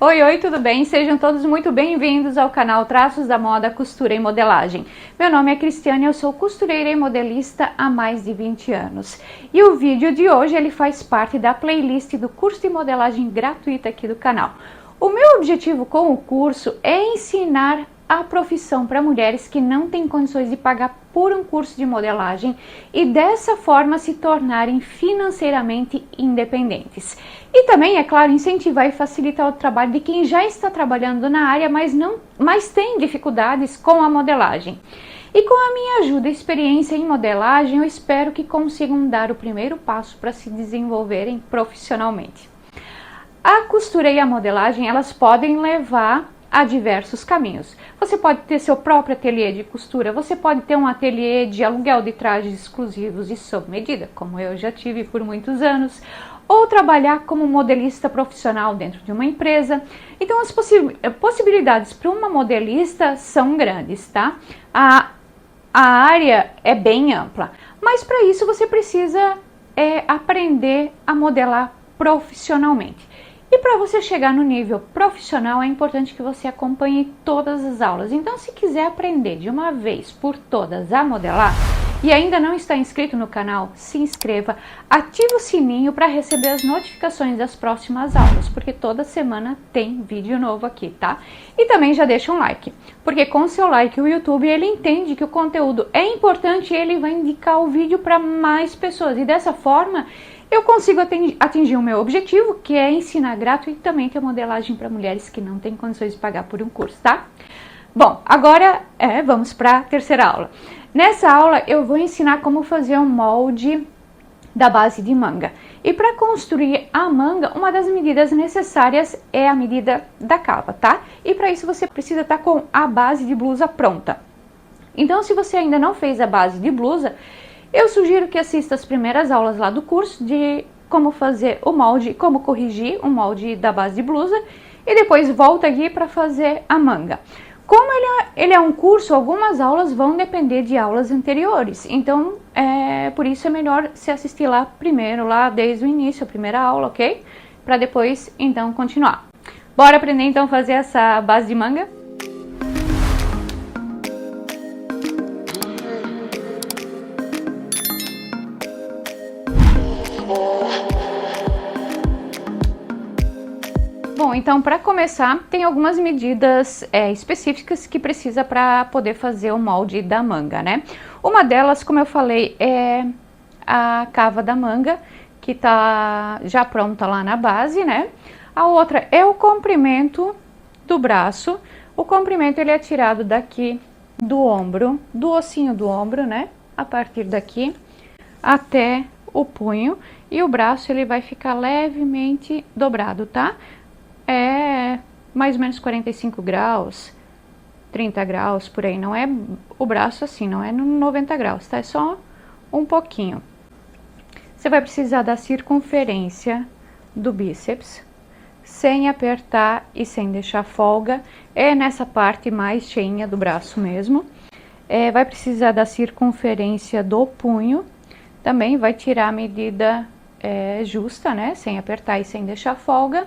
Oi, oi, tudo bem? Sejam todos muito bem-vindos ao canal Traços da Moda, Costura e Modelagem. Meu nome é Cristiane, eu sou costureira e modelista há mais de 20 anos. E o vídeo de hoje ele faz parte da playlist do curso de modelagem gratuita aqui do canal. O meu objetivo com o curso é ensinar a profissão para mulheres que não têm condições de pagar por um curso de modelagem e dessa forma se tornarem financeiramente independentes. E também, é claro, incentivar e facilitar o trabalho de quem já está trabalhando na área, mas tem dificuldades com a modelagem. E com a minha ajuda e experiência em modelagem, eu espero que consigam dar o primeiro passo para se desenvolverem profissionalmente. A costura e a modelagem, elas podem levar a diversos caminhos. Você pode ter seu próprio ateliê de costura, você pode ter um ateliê de aluguel de trajes exclusivos e sob medida, como eu já tive por muitos anos, ou trabalhar como modelista profissional dentro de uma empresa. Então as possibilidades para uma modelista são grandes, tá? A área é bem ampla, mas para isso você precisa aprender a modelar profissionalmente. E para você chegar no nível profissional é importante que você acompanhe todas as aulas. Então, se quiser aprender de uma vez por todas a modelar e ainda não está inscrito no canal, se inscreva, ative o sininho para receber as notificações das próximas aulas, porque toda semana tem vídeo novo aqui, tá? E também já deixa um like, porque com seu like o YouTube ele entende que o conteúdo é importante e ele vai indicar o vídeo para mais pessoas e dessa forma eu consigo atingir o meu objetivo, que é ensinar gratuitamente a modelagem para mulheres que não têm condições de pagar por um curso, tá? Bom, agora vamos para a terceira aula. Nessa aula eu vou ensinar como fazer um molde da base de manga. E para construir a manga, uma das medidas necessárias é a medida da cava, tá? E para isso você precisa estar com a base de blusa pronta. Então, se você ainda não fez a base de blusa, eu sugiro que assista as primeiras aulas lá do curso de como fazer o molde, como corrigir o molde da base de blusa e depois volta aqui para fazer a manga. Como ele é um curso, algumas aulas vão depender de aulas anteriores, então por isso é melhor se assistir lá primeiro, lá desde o início, a primeira aula, ok? Para depois então continuar. Bora aprender então a fazer essa base de manga? Bom, então para começar, tem algumas medidas específicas que precisa para poder fazer o molde da manga, né? Uma delas, como eu falei, é a cava da manga, que tá já pronta lá na base, né? A outra é o comprimento do braço. O comprimento ele é tirado daqui do ombro, do ossinho do ombro, né? A partir daqui até o punho, e o braço ele vai ficar levemente dobrado, tá? É mais ou menos 45 graus, 30 graus, por aí. Não é o braço assim, não é no 90 graus, tá? É só um pouquinho. Você vai precisar da circunferência do bíceps, sem apertar e sem deixar folga. É nessa parte mais cheinha do braço mesmo. Vai precisar da circunferência do punho. Também vai tirar a medida justa, né? Sem apertar e sem deixar folga.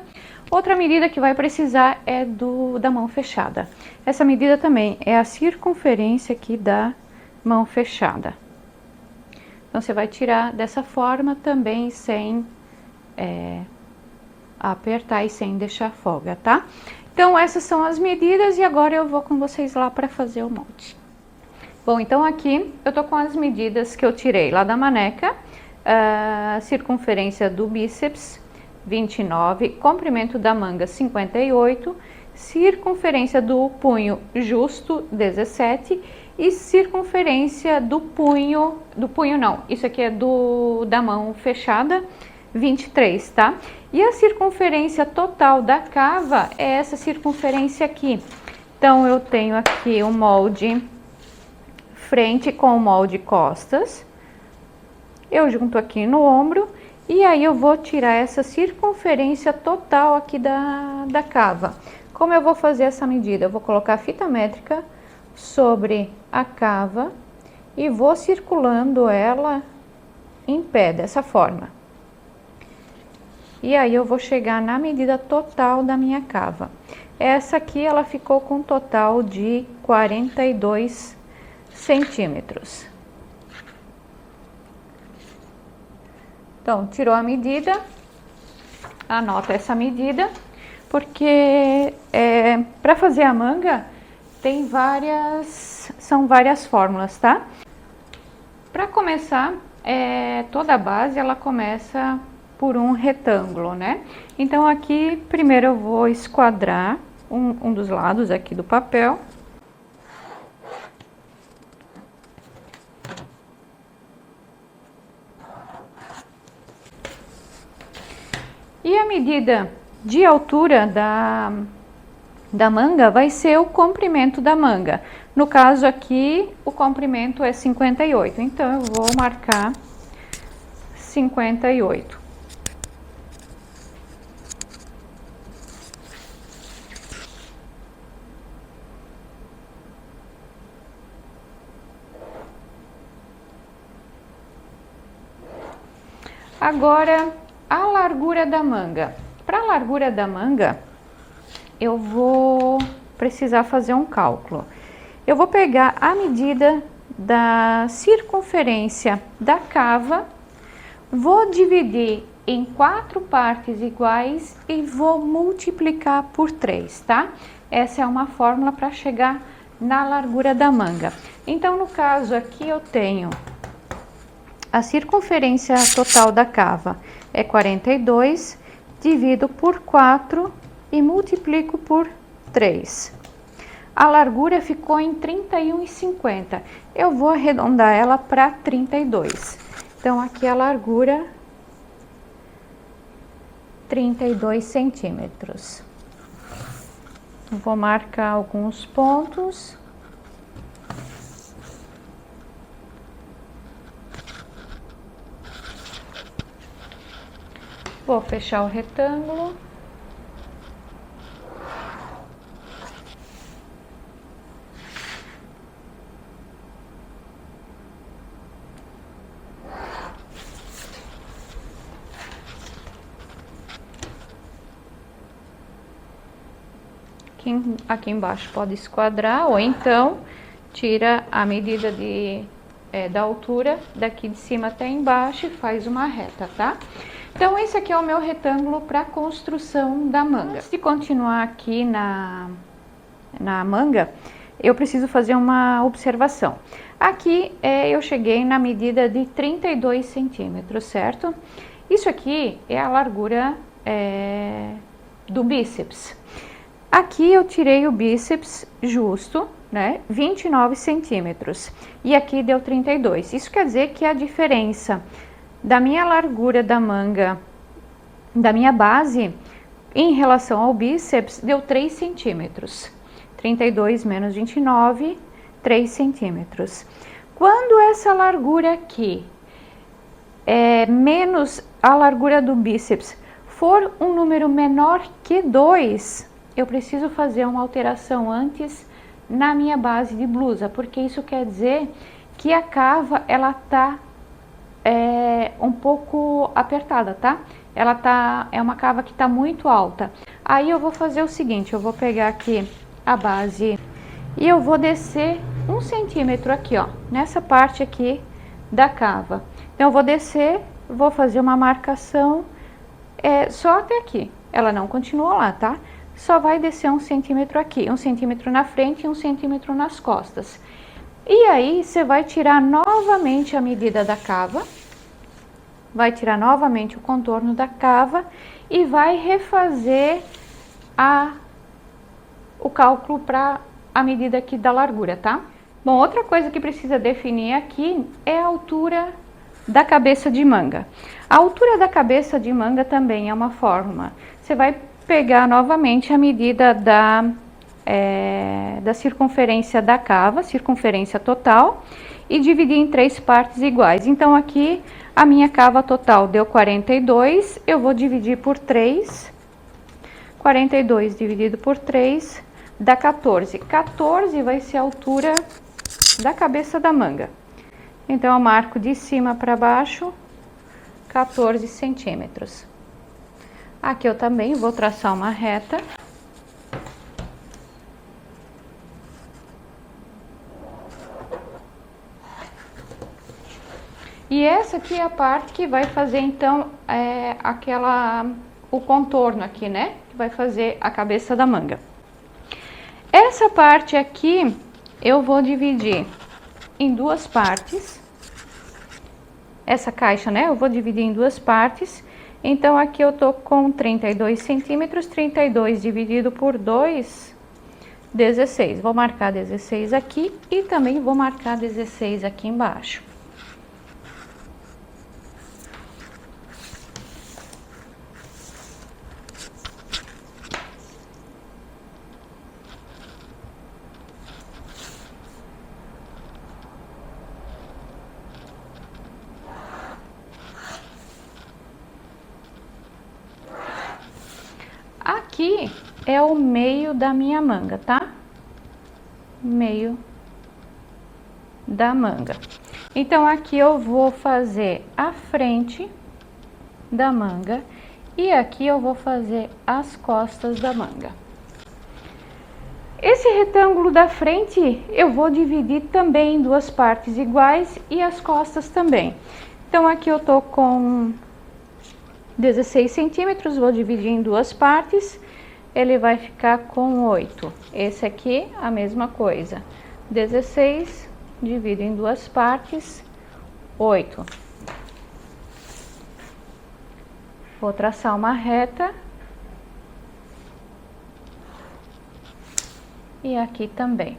Outra medida que vai precisar é da mão fechada. Essa medida também é a circunferência aqui da mão fechada. Então, você vai tirar dessa forma também sem apertar e sem deixar folga, tá? Então, essas são as medidas e agora eu vou com vocês lá para fazer o molde. Bom, então aqui eu tô com as medidas que eu tirei lá da maneca. Circunferência do bíceps 29, comprimento da manga 58, circunferência do punho justo 17 e circunferência do punho não, isso aqui é da mão fechada 23, tá? E a circunferência total da cava é essa circunferência aqui. Então eu tenho aqui o molde frente com o molde costas. Eu junto aqui no ombro e aí eu vou tirar essa circunferência total aqui da cava. Como eu vou fazer essa medida? Eu vou colocar a fita métrica sobre a cava e vou circulando ela em pé, dessa forma. E aí eu vou chegar na medida total da minha cava. Essa aqui ela ficou com um total de 42 centímetros. Então, tirou a medida, anota essa medida, porque para fazer a manga são várias fórmulas, tá? Para começar, toda a base ela começa por um retângulo, né? Então aqui primeiro eu vou esquadrar um dos lados aqui do papel. E a medida de altura da manga vai ser o comprimento da manga. No caso aqui, o comprimento é 58, então eu vou marcar 58. Agora, a largura da manga. Para a largura da manga, eu vou precisar fazer um cálculo. Eu vou pegar a medida da circunferência da cava, vou dividir em 4 partes iguais e vou multiplicar por 3, tá? Essa é uma fórmula para chegar na largura da manga. Então, no caso aqui, eu tenho a circunferência total da cava é 42, divido por 4 e multiplico por 3. A largura ficou em 31,50. Eu vou arredondar ela para 32. Então, aqui a largura, 32 centímetros. Vou marcar alguns pontos. Vou fechar o retângulo. Aqui embaixo pode esquadrar, ou então tira a medida da altura daqui de cima até embaixo e faz uma reta, tá? Então, esse aqui é o meu retângulo para construção da manga. Antes de continuar aqui na manga, eu preciso fazer uma observação. Aqui eu cheguei na medida de 32 centímetros, certo? Isso aqui é a largura do bíceps. Aqui eu tirei o bíceps justo, né? 29 centímetros. E aqui deu 32. Isso quer dizer que a diferença da minha largura da manga, da minha base, em relação ao bíceps, deu 3 centímetros. 32 menos 29, 3 centímetros. Quando essa largura aqui, menos a largura do bíceps, for um número menor que 2, eu preciso fazer uma alteração antes na minha base de blusa, porque isso quer dizer que a cava, ela tá um pouco apertada, tá? É uma cava que tá muito alta. Aí eu vou fazer o seguinte, eu vou pegar aqui a base e eu vou descer 1 centímetro aqui, ó, nessa parte aqui da cava. Então eu vou descer, vou fazer uma marcação só até aqui. Ela não continua lá, tá? Só vai descer 1 centímetro aqui, 1 centímetro na frente e 1 centímetro nas costas. E aí, você vai tirar novamente a medida da cava, vai tirar novamente o contorno da cava e vai refazer o cálculo para a medida aqui da largura, tá? Bom, outra coisa que precisa definir aqui é a altura da cabeça de manga. A altura da cabeça de manga também é uma fórmula. Você vai pegar novamente a medida da circunferência da cava, circunferência total, e dividir em 3 partes iguais. Então, aqui a minha cava total deu 42, eu vou dividir por 3, 42 dividido por 3 dá 14. 14 vai ser a altura da cabeça da manga. Então, eu marco de cima para baixo 14 centímetros. Aqui eu também vou traçar uma reta. E essa aqui é a parte que vai fazer, então, o contorno aqui, né? Que vai fazer a cabeça da manga. Essa parte aqui, eu vou dividir em duas partes. Essa caixa, né? Eu vou dividir em duas partes. Então, aqui eu tô com 32 centímetros, 32 dividido por 2, 16. Vou marcar 16 aqui e também vou marcar 16 aqui embaixo. Aqui é o meio da minha manga, tá? Meio da manga. Então, aqui eu vou fazer a frente da manga e aqui eu vou fazer as costas da manga. Esse retângulo da frente eu vou dividir também em duas partes iguais e as costas também. Então, aqui eu tô com 16 centímetros, vou dividir em duas partes, ele vai ficar com 8. Esse aqui, a mesma coisa, 16, divido em duas partes, 8. Vou traçar uma reta. E aqui também.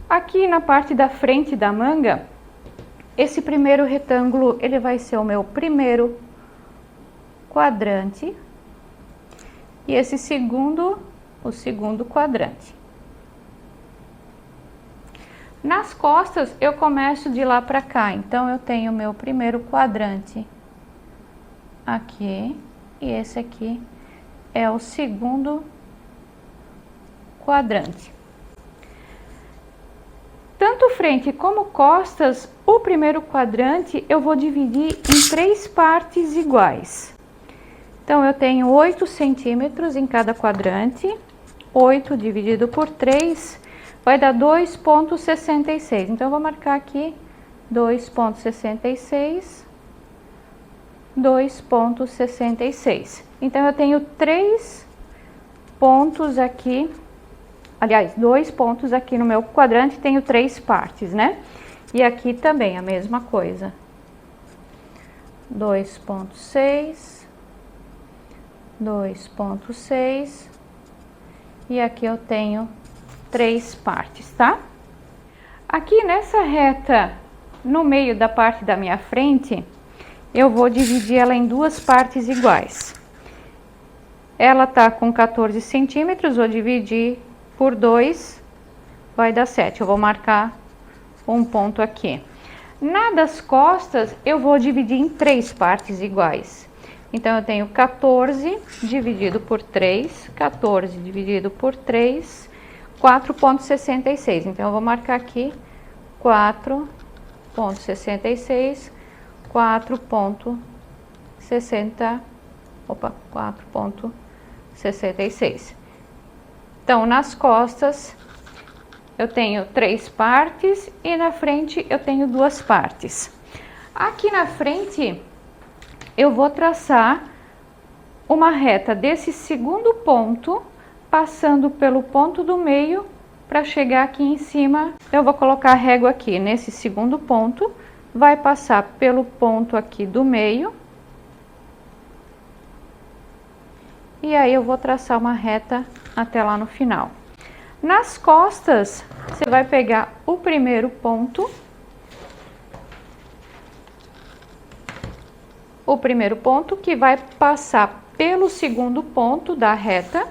Aqui na parte da frente da manga, esse primeiro retângulo, ele vai ser o meu primeiro quadrante. E esse segundo, o segundo quadrante. Nas costas, eu começo de lá para cá. Então, eu tenho o meu primeiro quadrante aqui. E esse aqui é o segundo quadrante. Tanto frente como costas, o primeiro quadrante eu vou dividir em três partes iguais. Então, eu tenho 8 centímetros em cada quadrante. 8 dividido por 3 vai dar 2,66. Então, eu vou marcar aqui 2,66. 2,66. Então, eu tenho 3 pontos aqui. Aliás, 2 pontos aqui no meu quadrante, tenho 3 partes, né? E aqui também a mesma coisa. 2,6, 2,6 e aqui eu tenho 3 partes, tá? Aqui nessa reta, no meio da parte da minha frente, eu vou dividir ela em duas partes iguais. Ela tá com 14 centímetros, vou dividir por 2, vai dar 7. Eu vou marcar um ponto aqui. Na das costas, eu vou dividir em 3 partes iguais. Então, eu tenho 14 dividido por 3, 14 dividido por 3, 4,66. Então, eu vou marcar aqui 4,66, 4,66. Então, nas costas, eu tenho 3 partes e na frente eu tenho 2 partes. Aqui na frente, eu vou traçar uma reta desse segundo ponto, passando pelo ponto do meio, para chegar aqui em cima. Eu vou colocar a régua aqui nesse segundo ponto, vai passar pelo ponto aqui do meio. E aí, eu vou traçar uma reta até lá no final. Nas costas, você vai pegar o primeiro ponto. O primeiro ponto que vai passar pelo segundo ponto da reta.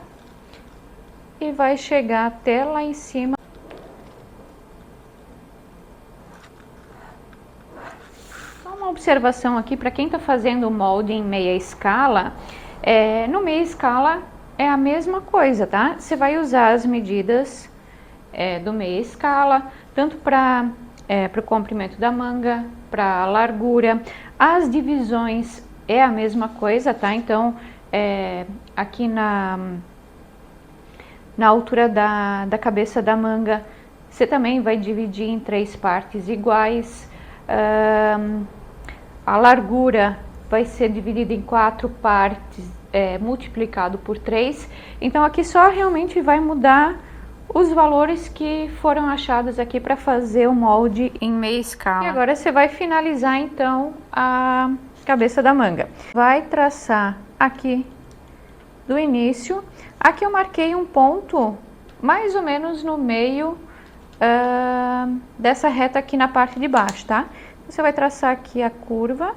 E vai chegar até lá em cima. Só uma observação aqui para quem está fazendo o molde em meia escala. No meia escala é a mesma coisa, tá? Você vai usar as medidas do meia escala, tanto para para o comprimento da manga, para a largura. As divisões é a mesma coisa, tá? Então, aqui na altura da cabeça da manga, você também vai dividir em 3 partes iguais. A largura vai ser dividida em 4 partes, multiplicado por 3. Então, aqui só realmente vai mudar os valores que foram achados aqui para fazer o molde em meia escala. E agora você vai finalizar então a cabeça da manga. Vai traçar aqui do início. Aqui eu marquei um ponto mais ou menos no meio dessa reta aqui na parte de baixo, tá? Você vai traçar aqui a curva.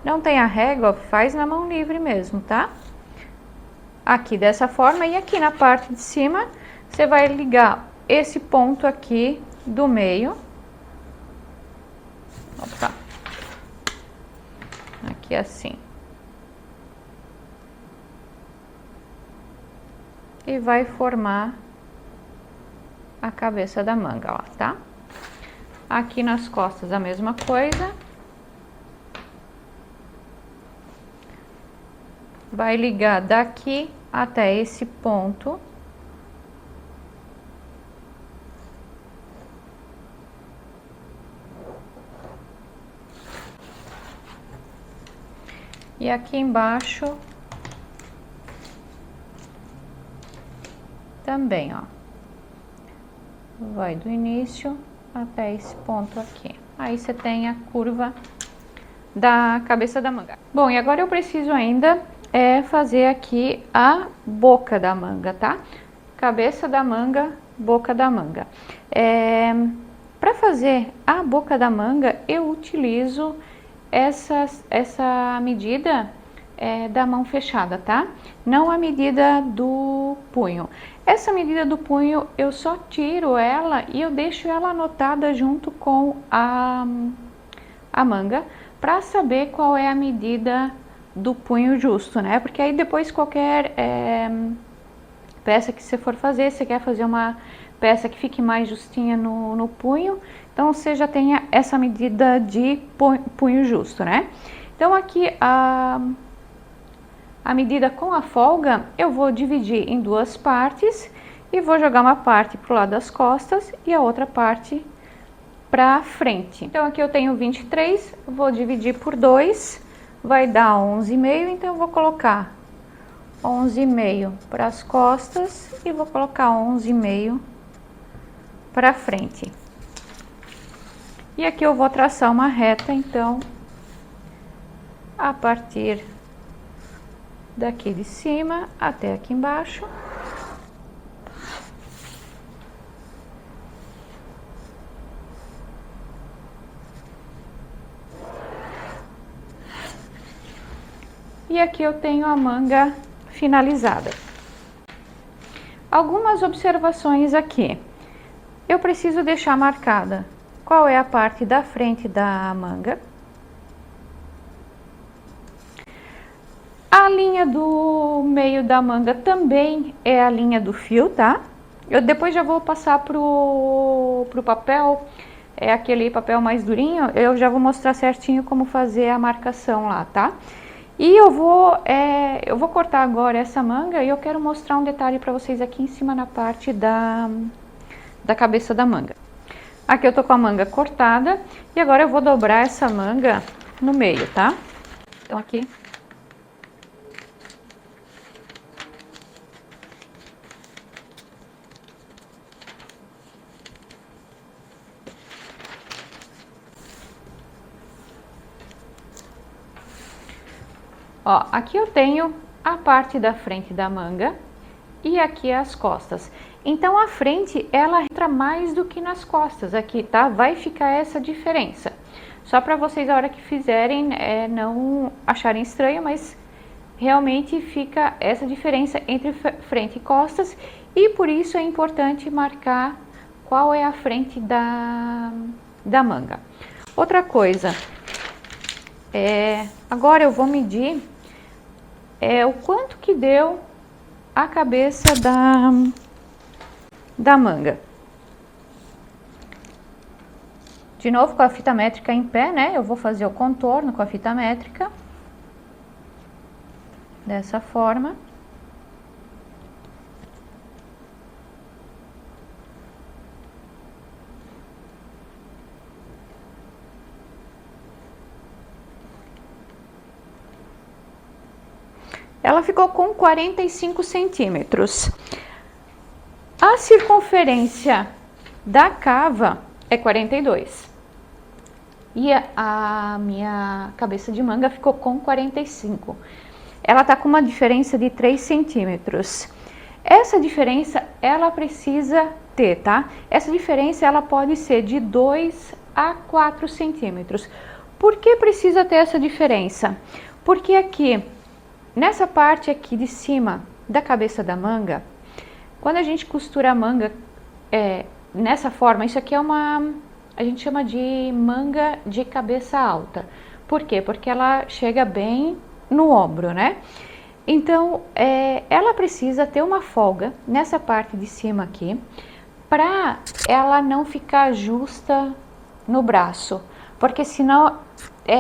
Não tem a régua, faz na mão livre mesmo, tá? Aqui dessa forma, e aqui na parte de cima, você vai ligar esse ponto aqui do meio. Opa. Aqui assim. E vai formar a cabeça da manga, ó, tá? Aqui nas costas a mesma coisa. Vai ligar daqui até esse ponto. E aqui embaixo também, ó. Vai do início até esse ponto aqui. Aí você tem a curva da cabeça da manga. Bom, e agora eu preciso ainda fazer aqui a boca da manga, tá? Cabeça da manga, boca da manga. Para fazer a boca da manga, eu utilizo essa medida da mão fechada, tá? Não a medida do punho. Essa medida do punho eu só tiro ela e eu deixo ela anotada junto com a manga para saber qual é a medida do punho justo, né? Porque aí depois qualquer peça que você for fazer, você quer fazer uma peça que fique mais justinha no punho, então você já tenha essa medida de punho justo, né? Então aqui a medida com a folga eu vou dividir em 2 partes e vou jogar uma parte pro lado das costas e a outra parte para frente. Então aqui eu tenho 23, vou dividir por 2, vai dar 11,5, então eu vou colocar 11,5 para as costas e vou colocar 11,5 para frente. E aqui eu vou traçar uma reta, então, a partir daqui de cima até aqui embaixo. E aqui eu tenho a manga finalizada. Algumas observações aqui. Eu preciso deixar marcada qual é a parte da frente da manga. A linha do meio da manga também é a linha do fio, tá? Eu depois já vou passar pro papel, aquele papel mais durinho, eu já vou mostrar certinho como fazer a marcação lá, tá? E eu vou cortar agora essa manga e eu quero mostrar um detalhe para vocês aqui em cima na parte da cabeça da manga. Aqui eu tô com a manga cortada e agora eu vou dobrar essa manga no meio, tá? Então aqui. Ó, aqui eu tenho a parte da frente da manga e aqui as costas. Então a frente ela entra mais do que nas costas aqui, tá? Vai ficar essa diferença. Só para vocês a hora que fizerem não acharem estranho, mas realmente fica essa diferença entre frente e costas e por isso é importante marcar qual é a frente da manga. Outra coisa, agora eu vou medir o quanto que deu a cabeça da manga. De novo com a fita métrica em pé, né? Eu vou fazer o contorno com a fita métrica. Dessa forma. Ela ficou com 45 centímetros. A circunferência da cava é 42. E a minha cabeça de manga ficou com 45. Ela tá com uma diferença de 3 centímetros. Essa diferença, ela precisa ter, tá? Essa diferença, ela pode ser de 2 a 4 centímetros. Por que precisa ter essa diferença? Porque aqui, nessa parte aqui de cima da cabeça da manga, quando a gente costura a manga nessa forma, isso aqui é a gente chama de manga de cabeça alta. Por quê? Porque ela chega bem no ombro, né? Então, ela precisa ter uma folga nessa parte de cima aqui, para ela não ficar justa no braço, porque senão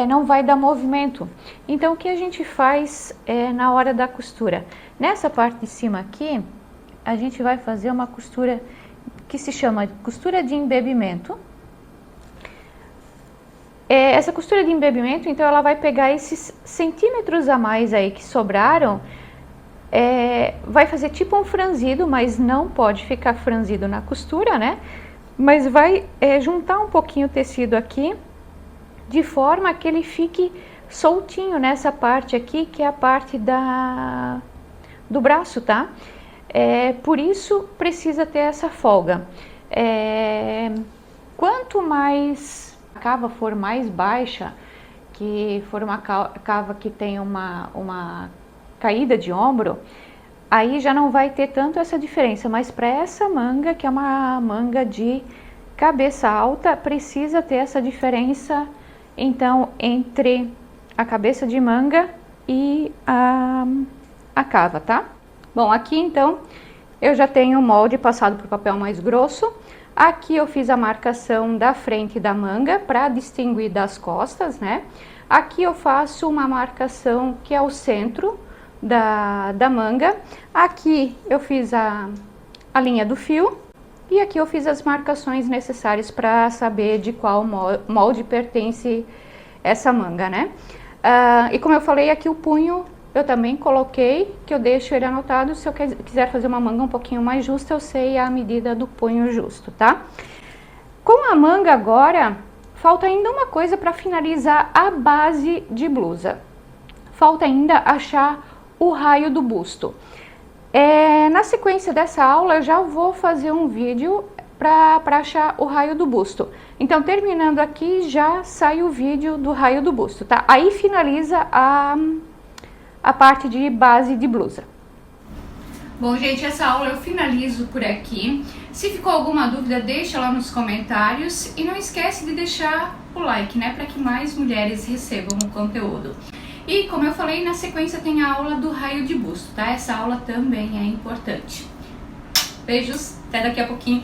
não vai dar movimento. Então, o que a gente faz na hora da costura? Nessa parte de cima aqui, a gente vai fazer uma costura que se chama costura de embebimento. Essa costura de embebimento, então, ela vai pegar esses centímetros a mais aí que sobraram, vai fazer tipo um franzido, mas não pode ficar franzido na costura, né? Mas vai juntar um pouquinho o tecido aqui, de forma que ele fique soltinho nessa parte aqui, que é a parte do braço, tá? Por isso precisa ter essa folga. Quanto mais a cava for mais baixa, que for uma cava que tem uma caída de ombro, aí já não vai ter tanto essa diferença, mas para essa manga, que é uma manga de cabeça alta, precisa ter essa diferença, então, entre a cabeça de manga e a cava, tá? Bom, aqui então, eu já tenho o molde passado por papel mais grosso. Aqui eu fiz a marcação da frente da manga para distinguir das costas, né? Aqui eu faço uma marcação que é o centro da manga. Aqui eu fiz a linha do fio. E aqui eu fiz as marcações necessárias para saber de qual molde pertence essa manga, né? E como eu falei, aqui o punho eu também coloquei, que eu deixo ele anotado. Se eu quiser fazer uma manga um pouquinho mais justa, eu sei a medida do punho justo, tá? Com a manga agora, falta ainda uma coisa para finalizar a base de blusa. Falta ainda achar o raio do busto. Na sequência dessa aula, eu já vou fazer um vídeo para achar o raio do busto. Então, terminando aqui, já sai o vídeo do raio do busto, tá? Aí finaliza a parte de base de blusa. Bom, gente, essa aula eu finalizo por aqui. Se ficou alguma dúvida, deixa lá nos comentários. E não esquece de deixar o like, né? Para que mais mulheres recebam o conteúdo. E como eu falei, na sequência tem a aula do raio de busto, tá? Essa aula também é importante. Beijos, até daqui a pouquinho.